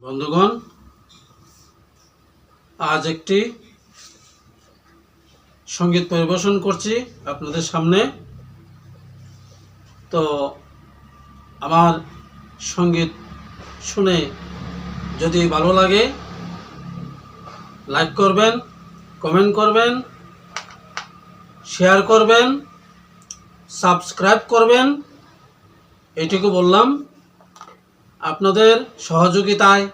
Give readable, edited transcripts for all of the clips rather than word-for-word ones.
বন্ধুগণ, আজ একটি সঙ্গীত পরিবেশন করছি আপনাদের সামনে। তো আমার সঙ্গীত শুনে যদি ভালো লাগে লাইক করবেন, কমেন্ট করবেন, শেয়ার করবেন, সাবস্ক্রাইব করবেন, এইটুকু বললাম। আপনাদের সহযোগিতায়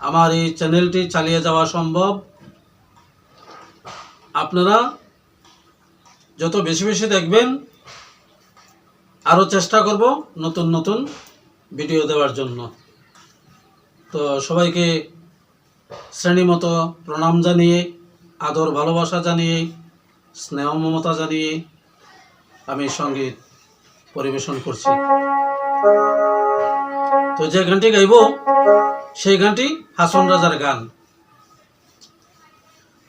আমার এই চ্যানেলটি চালিয়ে যাওয়া সম্ভব। আপনারা যত বেশি বেশি দেখবেন, আরও চেষ্টা করব নতুন নতুন ভিডিও দেওয়ার জন্য। তো সবাইকে শ্রেণীমতো প্রণাম জানিয়ে, আদর ভালোবাসা জানিয়ে, স্নেহ মমতা জানিয়ে আমি সঙ্গীত পরিবেশন করছি। তো যে গানটি গাইব সেই গানটি হাসন রাজার গান।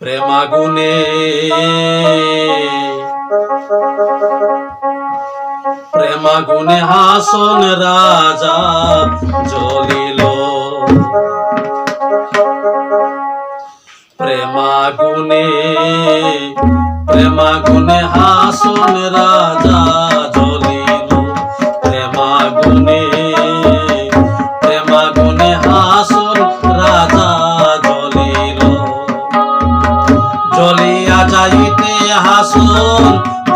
প্রেমাগুনে প্রেমাগুনে হাসন রাজা জ্বলিল, প্রেমাগুনে প্রেমাগুনে হাসন রাজা জ্বলিল, প্রেমাগুনে প্রেমাগুনে হাসন রাজা জ্বলিল। জ্বলিয়া যাইতে হাসন,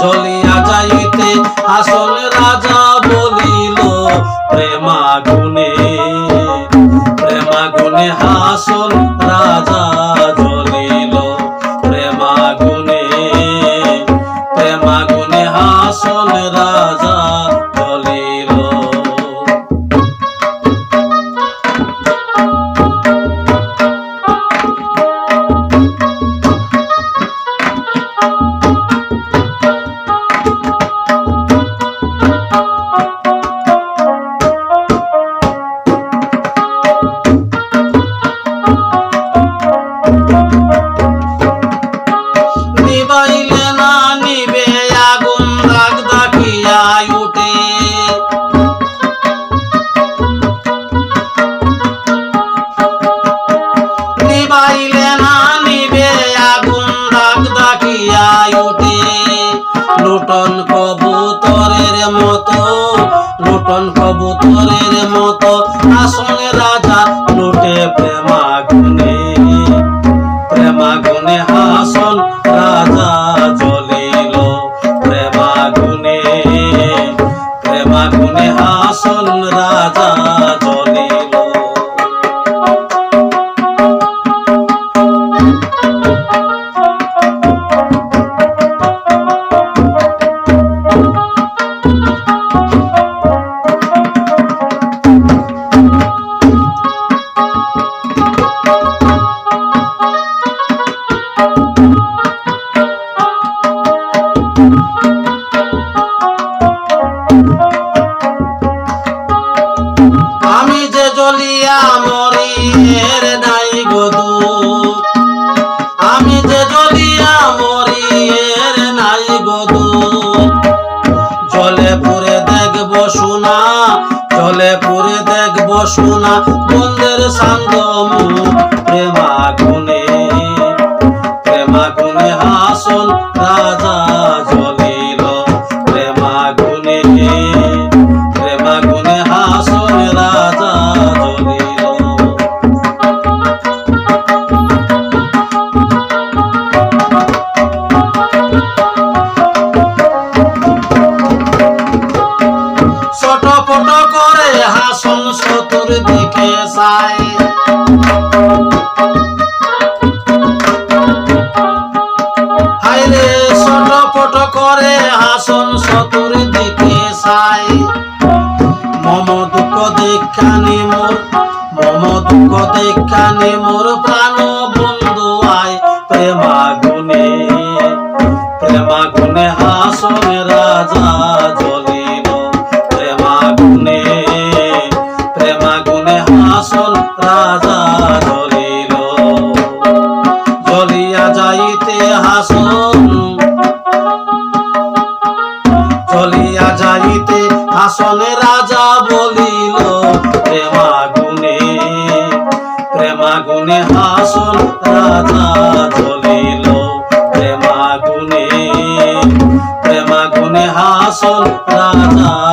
জ্বলিয়া যাইতে হাসন রাজা বলিল, প্রেমাগুনে প্রেমাগুনে হাসন রাজা জ্বলিল, প্রেমাগুনে প্রেমাগুনে হাসন রাজা জ্বলিল। নিবাইলে না নিবে আগুন দাগ দাকিয়া উঠে, নিবাইলে না নিবে আগুন দাগ দাকিয়া উঠে। লুটন কবুতরের মতো, লুটন কবুতরের মতো হাসন রাজা লুটে, প্রেমাগুনে প্রেমাগুনে হাসন রাজা জ্বলিল, প্রেমাগুনে প্রেমাগুনে হাসন রাজা জ্বলিল। আমি যে জ্বলিয়া মরি এর নাই গো দুঃখ, আমি যে জ্বলিয়া মরি এর নাই গো দুঃখ। জলে পুরে দেখব সোনা, জলে পুরে দেখব সোনা বন্ধের সান্দ মুখ, প্রেমাগুনে প্রেমাগুনে হাসন রাজা জ্বলিল, প্রেমাগুনে প্রেমাগুনে হাসন রাজা জ্বলিল। ছটপট করে হাসন চতুর্দিকে চায়, হায়রে ছটপট করে হাসন চতুর্দিকে চায়। মম দুঃখ দেখানি মোর, মম দুঃখ দেখানি মোর প্রাণ বন্ধু আয়, প্রেমাগুনে প্রেমাগুনে হাসন রাজা জ্বলিল, প্রেমাগুনে প্রেমাগুনে হাসন রাজা জ্বলিল। জ্বলিয়া যাইতে হাসন, জ্বলিয়া যাইতে হাসন রাজা বলিল, প্রেমাগুনে প্রেমাগুনে হাসন রাজা জ্বলিল, প্রেমাগুনে হাসন রাজা